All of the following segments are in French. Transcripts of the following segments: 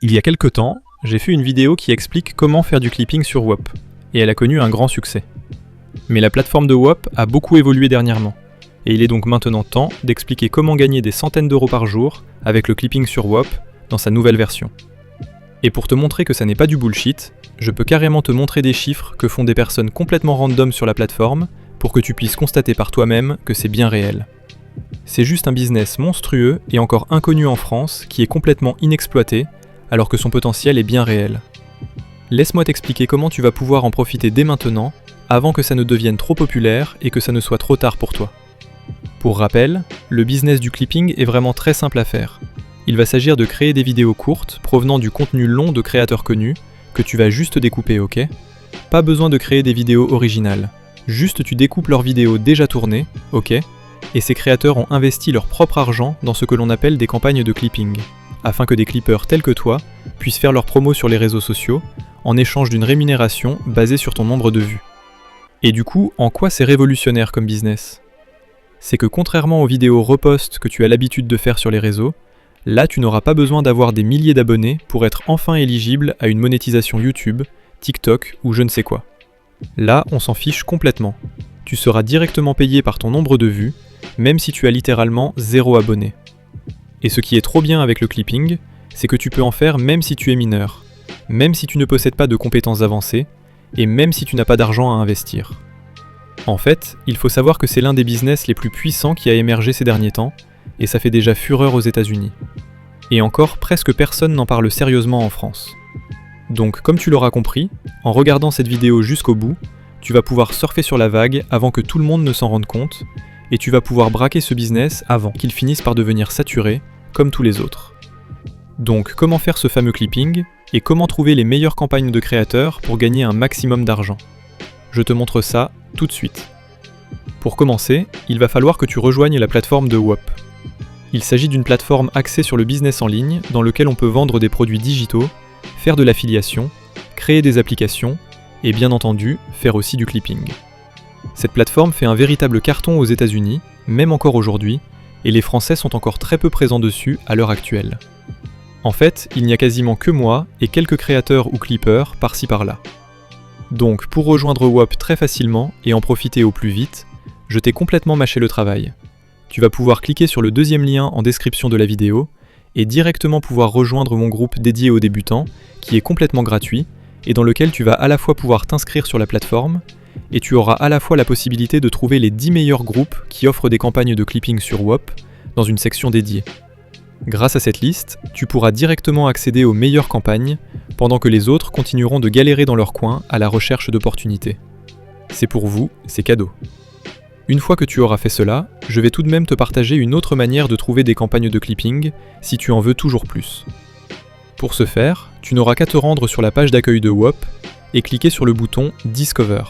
Il y a quelque temps, j'ai fait une vidéo qui explique comment faire du clipping sur Whop, et elle a connu un grand succès. Mais la plateforme de Whop a beaucoup évolué dernièrement, et il est donc maintenant temps d'expliquer comment gagner des centaines d'euros par jour avec le clipping sur Whop dans sa nouvelle version. Et pour te montrer que ça n'est pas du bullshit, je peux carrément te montrer des chiffres que font des personnes complètement random sur la plateforme pour que tu puisses constater par toi-même que c'est bien réel. C'est juste un business monstrueux et encore inconnu en France qui est complètement inexploité alors que son potentiel est bien réel. Laisse-moi t'expliquer comment tu vas pouvoir en profiter dès maintenant, avant que ça ne devienne trop populaire et que ça ne soit trop tard pour toi. Pour rappel, le business du clipping est vraiment très simple à faire. Il va s'agir de créer des vidéos courtes provenant du contenu long de créateurs connus, que tu vas juste découper, ok ? Pas besoin de créer des vidéos originales, juste tu découpes leurs vidéos déjà tournées, ok ? Et ces créateurs ont investi leur propre argent dans ce que l'on appelle des campagnes de clipping, afin que des clippers tels que toi puissent faire leurs promos sur les réseaux sociaux en échange d'une rémunération basée sur ton nombre de vues. Et du coup, en quoi c'est révolutionnaire comme business ? C'est que contrairement aux vidéos repost que tu as l'habitude de faire sur les réseaux, là tu n'auras pas besoin d'avoir des milliers d'abonnés pour être enfin éligible à une monétisation YouTube, TikTok ou je ne sais quoi. Là, on s'en fiche complètement. Tu seras directement payé par ton nombre de vues, même si tu as littéralement 0 abonné. Et ce qui est trop bien avec le clipping, c'est que tu peux en faire même si tu es mineur, même si tu ne possèdes pas de compétences avancées, et même si tu n'as pas d'argent à investir. En fait, il faut savoir que c'est l'un des business les plus puissants qui a émergé ces derniers temps, et ça fait déjà fureur aux États-Unis. Et encore, presque personne n'en parle sérieusement en France. Donc, comme tu l'auras compris, en regardant cette vidéo jusqu'au bout, tu vas pouvoir surfer sur la vague avant que tout le monde ne s'en rende compte, et tu vas pouvoir braquer ce business avant qu'il finisse par devenir saturé, comme tous les autres. Donc, comment faire ce fameux clipping, et comment trouver les meilleures campagnes de créateurs pour gagner un maximum d'argent ? Je te montre ça tout de suite. Pour commencer, il va falloir que tu rejoignes la plateforme de Whop. Il s'agit d'une plateforme axée sur le business en ligne, dans lequel on peut vendre des produits digitaux, faire de l'affiliation, créer des applications, et bien entendu, faire aussi du clipping. Cette plateforme fait un véritable carton aux États-Unis, même encore aujourd'hui, et les Français sont encore très peu présents dessus à l'heure actuelle. En fait, il n'y a quasiment que moi et quelques créateurs ou clippers par-ci par-là. Donc, pour rejoindre Whop très facilement et en profiter au plus vite, je t'ai complètement mâché le travail. Tu vas pouvoir cliquer sur le deuxième lien en description de la vidéo et directement pouvoir rejoindre mon groupe dédié aux débutants, qui est complètement gratuit, et dans lequel tu vas à la fois pouvoir t'inscrire sur la plateforme, et tu auras à la fois la possibilité de trouver les 10 meilleurs groupes qui offrent des campagnes de clipping sur Whop dans une section dédiée. Grâce à cette liste, tu pourras directement accéder aux meilleures campagnes, pendant que les autres continueront de galérer dans leur coin à la recherche d'opportunités. C'est pour vous, c'est cadeau. Une fois que tu auras fait cela, je vais tout de même te partager une autre manière de trouver des campagnes de clipping, si tu en veux toujours plus. Pour ce faire, tu n'auras qu'à te rendre sur la page d'accueil de Whop et cliquer sur le bouton « Discover ».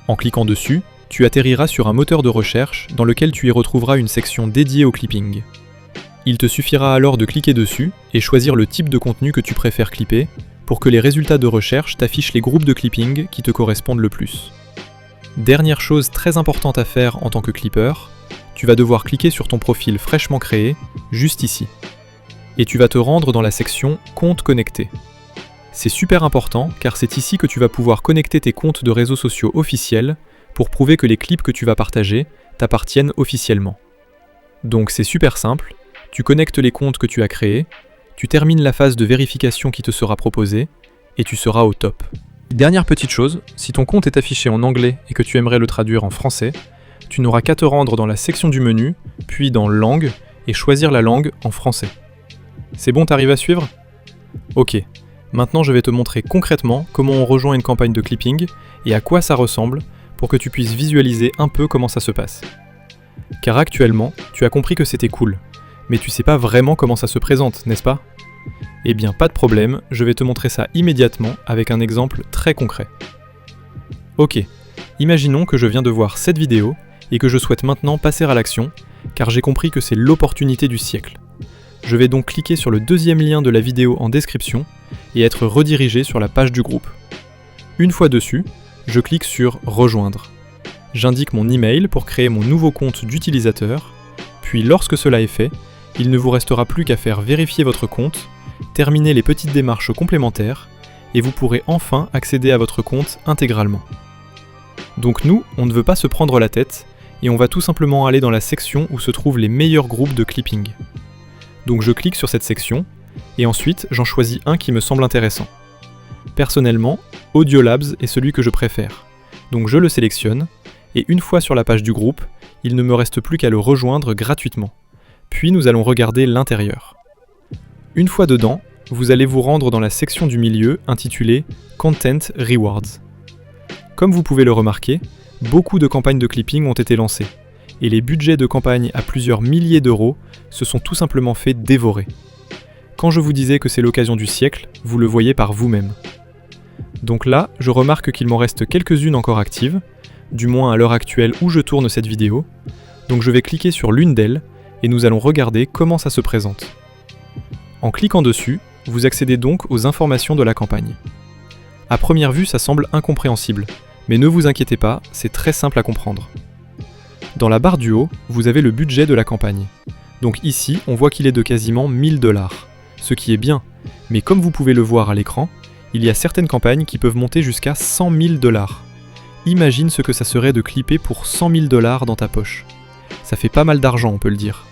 En cliquant dessus, tu atterriras sur un moteur de recherche dans lequel tu y retrouveras une section dédiée au clipping. Il te suffira alors de cliquer dessus et choisir le type de contenu que tu préfères clipper pour que les résultats de recherche t'affichent les groupes de clipping qui te correspondent le plus. Dernière chose très importante à faire en tant que clipper, tu vas devoir cliquer sur ton profil fraîchement créé, juste ici. Et tu vas te rendre dans la section « Compte connecté ». C'est super important car c'est ici que tu vas pouvoir connecter tes comptes de réseaux sociaux officiels pour prouver que les clips que tu vas partager t'appartiennent officiellement. Donc c'est super simple, tu connectes les comptes que tu as créés, tu termines la phase de vérification qui te sera proposée et tu seras au top. Dernière petite chose, si ton compte est affiché en anglais et que tu aimerais le traduire en français, tu n'auras qu'à te rendre dans la section du menu, puis dans Langue et choisir la langue en français. C'est bon, t'arrives à suivre ? Ok. Maintenant, je vais te montrer concrètement comment on rejoint une campagne de clipping et à quoi ça ressemble pour que tu puisses visualiser un peu comment ça se passe. Car actuellement, tu as compris que c'était cool, mais tu sais pas vraiment comment ça se présente, n'est-ce pas ? Eh bien, pas de problème, je vais te montrer ça immédiatement avec un exemple très concret. Ok, imaginons que je viens de voir cette vidéo et que je souhaite maintenant passer à l'action, car j'ai compris que c'est l'opportunité du siècle. Je vais donc cliquer sur le deuxième lien de la vidéo en description et être redirigé sur la page du groupe. Une fois dessus, je clique sur « Rejoindre ». J'indique mon email pour créer mon nouveau compte d'utilisateur, puis lorsque cela est fait, il ne vous restera plus qu'à faire vérifier votre compte terminer les petites démarches complémentaires, et vous pourrez enfin accéder à votre compte intégralement. Donc nous, on ne veut pas se prendre la tête, et on va tout simplement aller dans la section où se trouvent les meilleurs groupes de clipping. Donc je clique sur cette section, et ensuite j'en choisis un qui me semble intéressant. Personnellement, Audiolabs est celui que je préfère. Donc je le sélectionne, et une fois sur la page du groupe, il ne me reste plus qu'à le rejoindre gratuitement. Puis nous allons regarder l'intérieur. Une fois dedans, vous allez vous rendre dans la section du milieu intitulée Content Rewards. Comme vous pouvez le remarquer, beaucoup de campagnes de clipping ont été lancées, et les budgets de campagne à plusieurs milliers d'euros se sont tout simplement fait dévorer. Quand je vous disais que c'est l'occasion du siècle, vous le voyez par vous-même. Donc là, je remarque qu'il m'en reste quelques-unes encore actives, du moins à l'heure actuelle où je tourne cette vidéo, donc je vais cliquer sur l'une d'elles, et nous allons regarder comment ça se présente. En cliquant dessus, vous accédez donc aux informations de la campagne. À première vue, ça semble incompréhensible, mais ne vous inquiétez pas, c'est très simple à comprendre. Dans la barre du haut, vous avez le budget de la campagne. Donc ici, on voit qu'il est de quasiment 1000 $, ce qui est bien, mais comme vous pouvez le voir à l'écran, il y a certaines campagnes qui peuvent monter jusqu'à 100 000 $. Imagine ce que ça serait de clipper pour 100 000 $ dans ta poche. Ça fait pas mal d'argent, on peut le dire.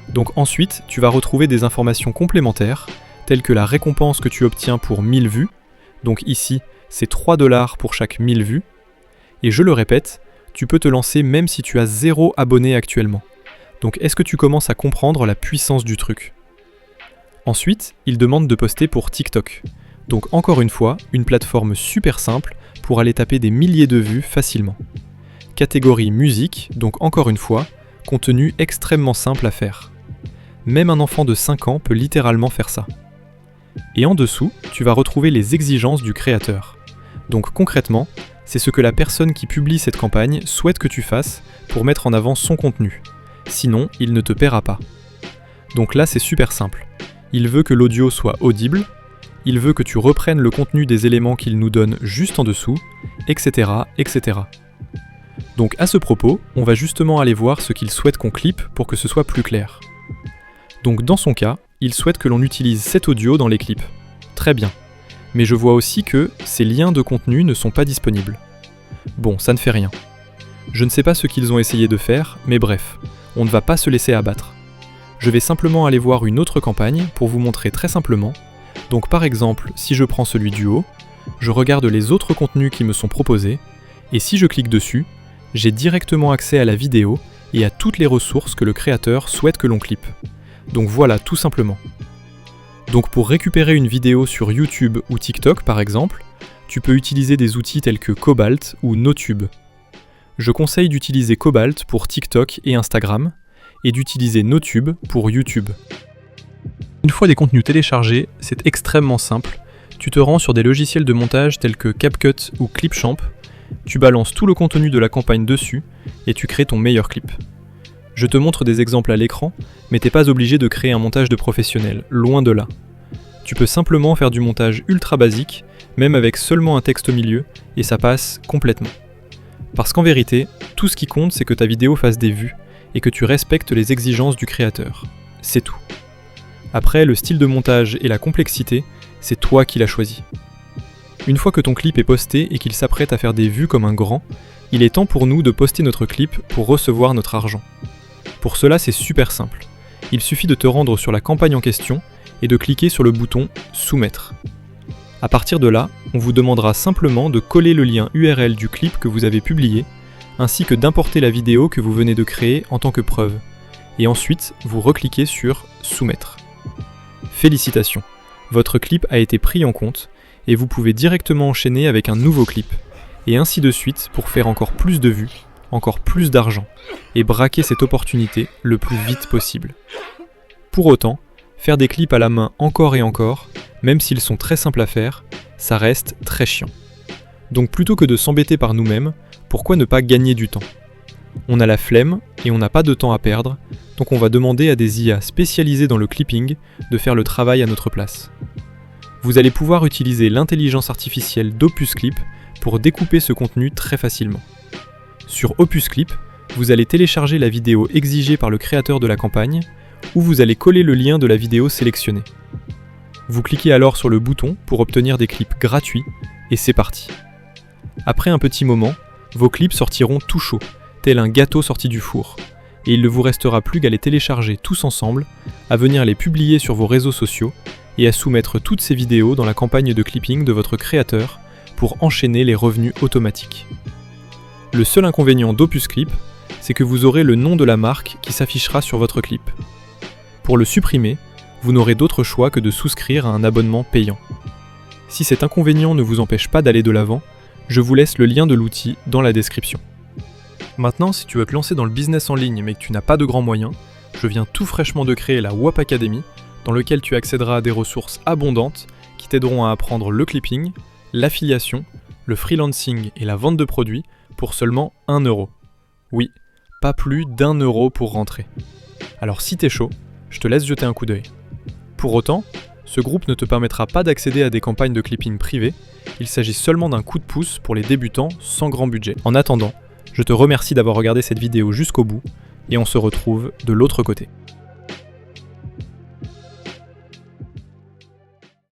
Donc ensuite, tu vas retrouver des informations complémentaires, telles que la récompense que tu obtiens pour 1000 vues, donc ici, c'est 3 $ pour chaque 1000 vues, et je le répète, tu peux te lancer même si tu as 0 abonné actuellement. Donc est-ce que tu commences à comprendre la puissance du truc ? Ensuite, il demande de poster pour TikTok. Donc encore une fois, une plateforme super simple pour aller taper des milliers de vues facilement. Catégorie musique, donc encore une fois, contenu extrêmement simple à faire. Même un enfant de 5 ans peut littéralement faire ça. Et en dessous, tu vas retrouver les exigences du créateur. Donc concrètement, c'est ce que la personne qui publie cette campagne souhaite que tu fasses pour mettre en avant son contenu. Sinon, il ne te paiera pas. Donc là, c'est super simple. Il veut que l'audio soit audible, il veut que tu reprennes le contenu des éléments qu'il nous donne juste en dessous, etc., etc. Donc à ce propos, on va justement aller voir ce qu'il souhaite qu'on clippe pour que ce soit plus clair. Donc dans son cas, il souhaite que l'on utilise cet audio dans les clips. Très bien. Mais je vois aussi que ces liens de contenu ne sont pas disponibles. Bon, ça ne fait rien. Je ne sais pas ce qu'ils ont essayé de faire, mais bref, on ne va pas se laisser abattre. Je vais simplement aller voir une autre campagne pour vous montrer très simplement. Donc par exemple, si je prends celui du haut, je regarde les autres contenus qui me sont proposés, et si je clique dessus, j'ai directement accès à la vidéo et à toutes les ressources que le créateur souhaite que l'on clippe. Donc voilà, tout simplement. Donc pour récupérer une vidéo sur YouTube ou TikTok par exemple, tu peux utiliser des outils tels que Cobalt ou Notube. Je conseille d'utiliser Cobalt pour TikTok et Instagram, et d'utiliser Notube pour YouTube. Une fois des contenus téléchargés, c'est extrêmement simple. Tu te rends sur des logiciels de montage tels que CapCut ou Clipchamp, tu balances tout le contenu de la campagne dessus, et tu crées ton meilleur clip. Je te montre des exemples à l'écran, mais t'es pas obligé de créer un montage de professionnel, loin de là. Tu peux simplement faire du montage ultra basique, même avec seulement un texte au milieu, et ça passe complètement. Parce qu'en vérité, tout ce qui compte c'est que ta vidéo fasse des vues, et que tu respectes les exigences du créateur. C'est tout. Après, le style de montage et la complexité, c'est toi qui l'as choisi. Une fois que ton clip est posté et qu'il s'apprête à faire des vues comme un grand, il est temps pour nous de poster notre clip pour recevoir notre argent. Pour cela, c'est super simple. Il suffit de te rendre sur la campagne en question et de cliquer sur le bouton « Soumettre ». À partir de là, on vous demandera simplement de coller le lien URL du clip que vous avez publié, ainsi que d'importer la vidéo que vous venez de créer en tant que preuve. Et ensuite, vous recliquez sur « Soumettre ». Félicitations, votre clip a été pris en compte et vous pouvez directement enchaîner avec un nouveau clip, et ainsi de suite pour faire encore plus de vues, encore plus d'argent, et braquer cette opportunité le plus vite possible. Pour autant, faire des clips à la main encore et encore, même s'ils sont très simples à faire, ça reste très chiant. Donc plutôt que de s'embêter par nous-mêmes, pourquoi ne pas gagner du temps ? On a la flemme et on n'a pas de temps à perdre, donc on va demander à des IA spécialisées dans le clipping de faire le travail à notre place. Vous allez pouvoir utiliser l'intelligence artificielle d'Opus Clip pour découper ce contenu très facilement. Sur Opus Clip, vous allez télécharger la vidéo exigée par le créateur de la campagne, ou vous allez coller le lien de la vidéo sélectionnée. Vous cliquez alors sur le bouton pour obtenir des clips gratuits, et c'est parti. Après un petit moment, vos clips sortiront tout chauds, tel un gâteau sorti du four, et il ne vous restera plus qu'à les télécharger tous ensemble, à venir les publier sur vos réseaux sociaux, et à soumettre toutes ces vidéos dans la campagne de clipping de votre créateur pour enchaîner les revenus automatiques. Le seul inconvénient d'Opus Clip, c'est que vous aurez le nom de la marque qui s'affichera sur votre clip. Pour le supprimer, vous n'aurez d'autre choix que de souscrire à un abonnement payant. Si cet inconvénient ne vous empêche pas d'aller de l'avant, je vous laisse le lien de l'outil dans la description. Maintenant, si tu veux te lancer dans le business en ligne mais que tu n'as pas de grands moyens, je viens tout fraîchement de créer la WAP Academy, dans lequel tu accéderas à des ressources abondantes qui t'aideront à apprendre le clipping, l'affiliation, le freelancing et la vente de produits pour seulement 1 €. Oui, pas plus d'1 € pour rentrer. Alors si t'es chaud, je te laisse jeter un coup d'œil. Pour autant, ce groupe ne te permettra pas d'accéder à des campagnes de clipping privées, il s'agit seulement d'un coup de pouce pour les débutants sans grand budget. En attendant, je te remercie d'avoir regardé cette vidéo jusqu'au bout et on se retrouve de l'autre côté.